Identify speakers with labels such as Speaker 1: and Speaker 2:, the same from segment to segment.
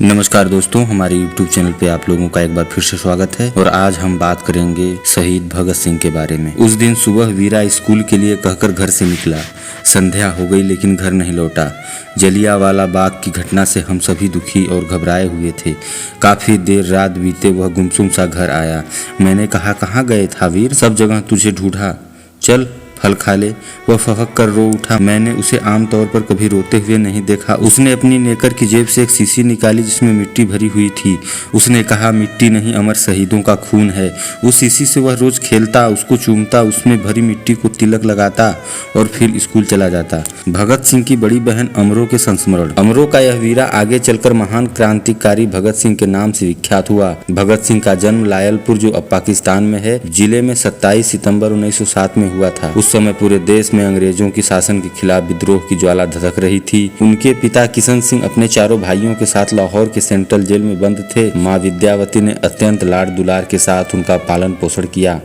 Speaker 1: नमस्कार दोस्तों, हमारे YouTube चैनल पे आप लोगों का एक बार फिर से स्वागत है। और आज हम बात करेंगे शहीद भगत सिंह के बारे में। उस दिन सुबह वीरा स्कूल के लिए कहकर घर से निकला। संध्या हो गई लेकिन घर नहीं लौटा। जलियांवाला बाग की घटना से हम सभी दुखी और घबराए हुए थे। काफी देर रात बीते वह गुमसुम सा घर आया। मैंने कहा, कहाँ गए था वीर? सब जगह तुझे ढूंढा, चल फल खा ले। वह फहक कर रो उठा। मैंने उसे आमतौर पर कभी रोते हुए नहीं देखा। उसने अपनी नेकर की जेब से एक शीशी निकाली जिसमें मिट्टी भरी हुई थी। उसने कहा, मिट्टी नहीं, अमर शहीदों का खून है। उस शीशी से वह रोज खेलता, उसको चूमता, उसमें भरी मिट्टी को तिलक लगाता और फिर स्कूल चला जाता। भगत सिंह की बड़ी बहन अमरों के संस्मरण। अमरों का यह वीरा आगे चलकर महान क्रांतिकारी भगत सिंह के नाम से विख्यात हुआ। भगत सिंह का जन्म लायलपुर, जो अब पाकिस्तान में है, जिले में 27 सितंबर 1907 में हुआ था। उस समय पूरे देश में अंग्रेजों की शासन के खिलाफ विद्रोह की ज्वाला धधक रही थी। उनके पिता किशन सिंह अपने चारों भाइयों के साथ लाहौर के सेंट्रल जेल में बंद थे। माँ विद्यावती ने अत्यंत लाड दुलार के साथ उनका पालन पोषण किया।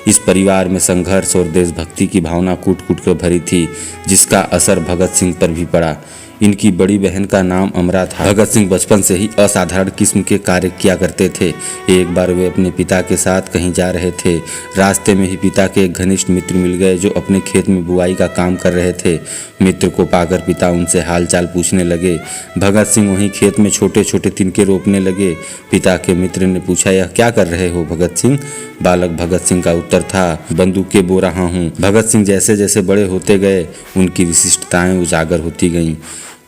Speaker 1: इस परिवार में संघर्ष और देशभक्ति की भावना कूट कूट कर भरी थी, जिसका असर भगत सिंह पर भी पड़ा। इनकी बड़ी बहन का नाम अमरा था। भगत सिंह बचपन से ही असाधारण किस्म के कार्य किया करते थे। एक बार वे अपने पिता के साथ कहीं जा रहे थे। रास्ते में ही पिता के एक घनिष्ठ मित्र मिल गए जो अपने खेत में बुआई का काम कर रहे थे। मित्र को पाकर पिता उनसे हालचाल पूछने लगे। भगत सिंह वहीं खेत में छोटे छोटे तिनके रोपने लगे। पिता के मित्र ने पूछा, यह क्या कर रहे हो भगत सिंह? बालक भगत सिंह का उत्तर था, बंदूकें बो रहा हूँ। भगत सिंह जैसे जैसे बड़े होते गए, उनकी विशिष्टताएं उजागर होती गईं।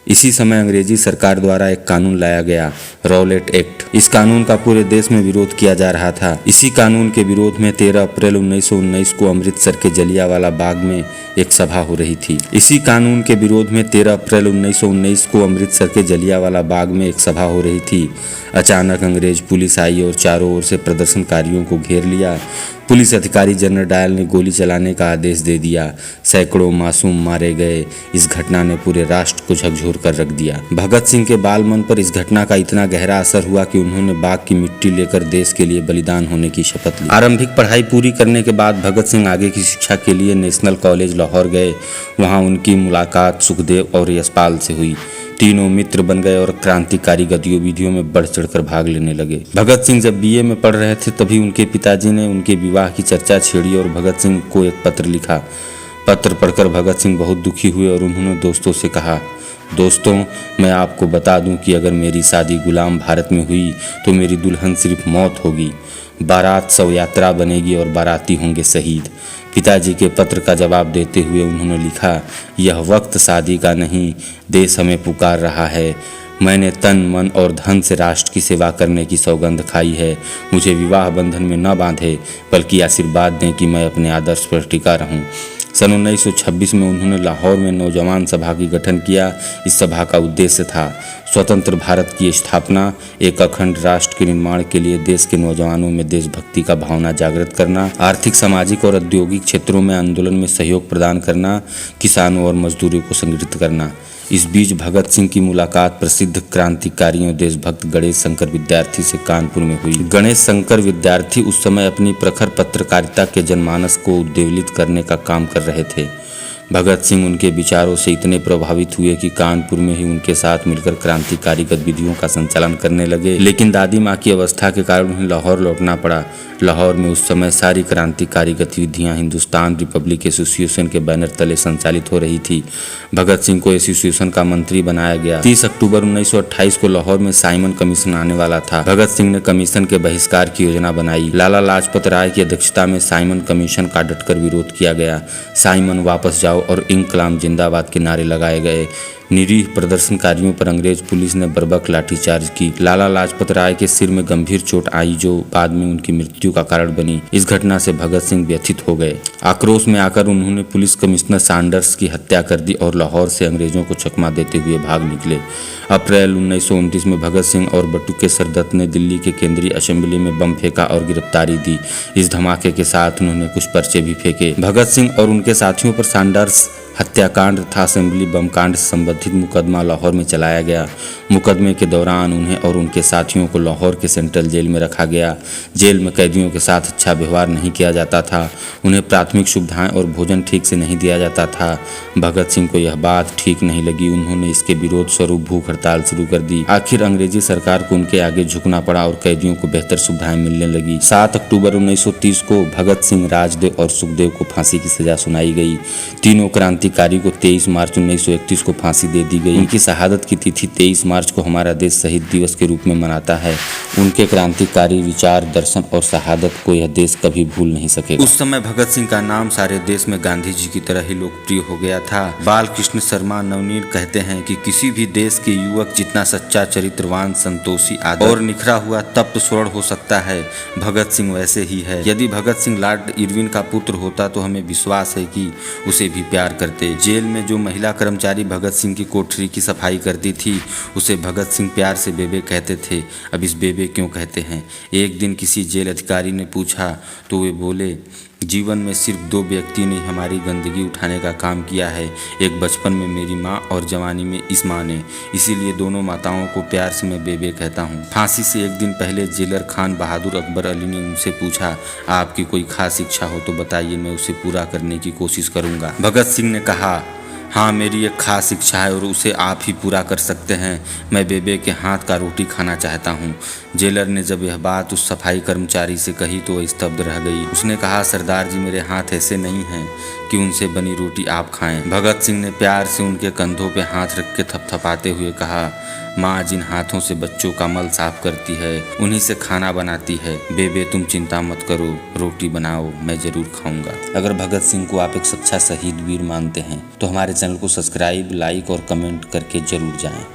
Speaker 1: इसी समय अंग्रेजी सरकार द्वारा एक कानून लाया गया, रॉलेट एक्ट। इस कानून का पूरे देश में विरोध किया जा रहा था। इसी कानून के विरोध में 13 अप्रैल 1919 को अमृतसर के जलियांवाला बाग में एक सभा हो रही थी। इसी कानून के विरोध में 13 अप्रैल 1919 को अमृतसर के जलियांवाला बाग में एक सभा हो रही थी। अचानक अंग्रेज पुलिस आई और चारों ओर से प्रदर्शनकारियों को घेर लिया। पुलिस अधिकारी जनरल डायल ने गोली चलाने का आदेश दे दिया। सैकड़ों मासूम मारे गए। इस घटना ने पूरे राष्ट्र को झकझोर कर रख दिया। भगत सिंह के बाल मन पर इस घटना का इतना गहरा असर हुआ कि उन्होंने बाग की मिट्टी लेकर देश के लिए बलिदान होने की शपथ ली। आरंभिक पढ़ाई पूरी करने के बाद भगत सिंह आगे की शिक्षा के लिए नेशनल कॉलेज लाहौर गए। वहाँ उनकी मुलाकात सुखदेव और यशपाल से हुई। तीनों मित्र बन गए और क्रांतिकारी गतिविधियों में बढ़ चढ़कर भाग लेने लगे। भगत सिंह जब बीए में पढ़ रहे थे तभी उनके पिताजी ने उनके विवाह की चर्चा छेड़ी और भगत सिंह को एक पत्र लिखा। पत्र पढ़कर भगत सिंह बहुत दुखी हुए और उन्होंने दोस्तों से कहा, दोस्तों, मैं आपको बता दूं कि अगर मेरी शादी गुलाम भारत में हुई तो मेरी दुल्हन सिर्फ मौत होगी, बारात शव यात्रा बनेगी और बाराती होंगे शहीद। पिताजी के पत्र का जवाब देते हुए उन्होंने लिखा, यह वक्त शादी का नहीं, देश हमें पुकार रहा है। मैंने तन मन और धन से राष्ट्र की सेवा करने की सौगंध खाई है। मुझे विवाह बंधन में न बांधे, बल्कि आशीर्वाद दें कि मैं अपने आदर्श पर टिका रहूं। सन 1926 में उन्होंने लाहौर में नौजवान सभा की गठन किया। इस सभा का उद्देश्य था स्वतंत्र भारत की स्थापना, एक अखंड राष्ट्र के निर्माण के लिए देश के नौजवानों में देशभक्ति का भावना जागृत करना, आर्थिक, सामाजिक और औद्योगिक क्षेत्रों में आंदोलन में सहयोग प्रदान करना, किसानों और मजदूरों को संगठित करना। इस बीच भगत सिंह की मुलाकात प्रसिद्ध क्रांतिकारियों देशभक्त गणेश शंकर विद्यार्थी से कानपुर में हुई। गणेश शंकर विद्यार्थी उस समय अपनी प्रखर पत्रकारिता के जनमानस को उद्वेलित करने का काम कर रहे थे। भगत सिंह उनके विचारों से इतने प्रभावित हुए कि कानपुर में ही उनके साथ मिलकर क्रांतिकारी गतिविधियों का संचालन करने लगे। लेकिन दादी माँ की अवस्था के कारण उन्हें लाहौर लौटना पड़ा। लाहौर में उस समय सारी क्रांतिकारी गतिविधियां हिंदुस्तान रिपब्लिक एसोसिएशन के बैनर तले संचालित हो रही थी। भगत सिंह को एसोसिएशन का मंत्री बनाया गया। 30 अक्टूबर 1928 को लाहौर में साइमन कमीशन आने वाला था। भगत सिंह ने कमीशन के बहिष्कार की योजना बनाई। लाला लाजपत राय की अध्यक्षता में साइमन कमीशन का डटकर विरोध किया गया। साइमन वापस जाओ और इंकलाब जिंदाबाद के नारे लगाए गए। निरीह प्रदर्शनकारियों पर अंग्रेज पुलिस ने बर्बक लाठीचार्ज की। लाला लाजपत राय के सिर में गंभीर चोट आई जो बाद में उनकी मृत्यु का कारण बनी। इस घटना से भगत सिंह व्यथित हो गए। आक्रोश में आकर उन्होंने पुलिस कमिश्नर सैंडर्स की हत्या कर दी और लाहौर से अंग्रेजों को चकमा देते हुए भाग निकले। अप्रैल 1929 में भगत सिंह और बटुकेश्वर दत्त ने दिल्ली के केंद्रीय असेंबली में बम फेंका और गिरफ्तारी दी। इस धमाके के साथ उन्होंने कुछ पर्चे भी फेंके। भगत सिंह और उनके साथियों पर सैंडर्स हत्याकांड तथा असेंबली बम कांड से संबंधित मुकदमा लाहौर में चलाया गया। मुकदमे के दौरान उन्हें और उनके साथियों को लाहौर के सेंट्रल जेल में रखा गया। जेल में कैदियों के साथ अच्छा व्यवहार नहीं किया जाता था, उन्हें प्राथमिक सुविधाएं और भोजन ठीक से नहीं दिया जाता था। भगत सिंह को यह बात ठीक नहीं लगी। उन्होंने इसके विरोध स्वरूप भूख हड़ताल शुरू कर दी। आखिर अंग्रेजी सरकार को उनके आगे झुकना पड़ा और कैदियों को बेहतर सुविधाएं मिलने लगी। 7 अक्टूबर 1930 को भगत सिंह, राजदेव और सुखदेव को फांसी की सजा सुनाई गई। तीनों क्रांतिकारी को 23 मार्च 1931 को फांसी दे दी गई। उनकी शहादत की तिथि 23 मार्च को हमारा देश शहीद दिवस के रूप में मनाता है। उनके क्रांतिकारी विचार, दर्शन और शहादत को यह देश कभी भूल नहीं सकेगा। उस समय भगत सिंह का नाम सारे देश में गांधी जी की तरह ही लोकप्रिय हो गया था। बाल कृष्ण शर्मा नवनीत कहते हैं कि किसी भी देश के युवक जितना सच्चा, चरित्रवान, संतोषी, आदर और निखरा हुआ तप्त स्वर्ण हो सकता है, भगत सिंह वैसे ही है। यदि भगत सिंह लॉर्ड इरविन का पुत्र होता तो हमें विश्वास है कि उसे भी प्यार करते। जेल में जो महिला कर्मचारी भगत सिंह की कोठरी की सफाई करती थी, उसे भगत सिंह प्यार से बेबे कहते थे। अब इस बेबे क्यों कहते हैं? एक दिन किसी जेल अधिकारी ने पूछा तो वे बोले, जीवन में सिर्फ 2 व्यक्ति ने हमारी गंदगी उठाने का काम किया है, एक बचपन में मेरी माँ और जवानी में इस माँ ने। इसीलिए दोनों माताओं को प्यार से मैं बेबे कहता हूँ। फांसी से एक दिन पहले जेलर खान बहादुर अकबर अली ने उनसे पूछा, आपकी कोई खास इच्छा हो तो बताइए, मैं उसे पूरा करने की कोशिश करूँगा। भगत सिंह ने कहा, हाँ, मेरी एक खास इच्छा है और उसे आप ही पूरा कर सकते हैं। मैं बेबे के हाथ का रोटी खाना चाहता हूँ। जेलर ने जब यह बात उस सफाई कर्मचारी से कही तो वह स्तब्ध रह गई। उसने कहा, सरदार जी, मेरे हाथ ऐसे नहीं हैं कि उनसे बनी रोटी आप खाएं। भगत सिंह ने प्यार से उनके कंधों पे हाथ रख के थपथपाते हुए कहा, माँ जिन हाथों से बच्चों का मल साफ करती है, उन्हीं से खाना बनाती है। बेबे तुम चिंता मत करो, रोटी बनाओ, मैं जरूर खाऊंगा। अगर भगत सिंह को आप एक सच्चा शहीद वीर मानते हैं तो हमारे चैनल को सब्सक्राइब, लाइक और कमेंट करके जरूर जाएं।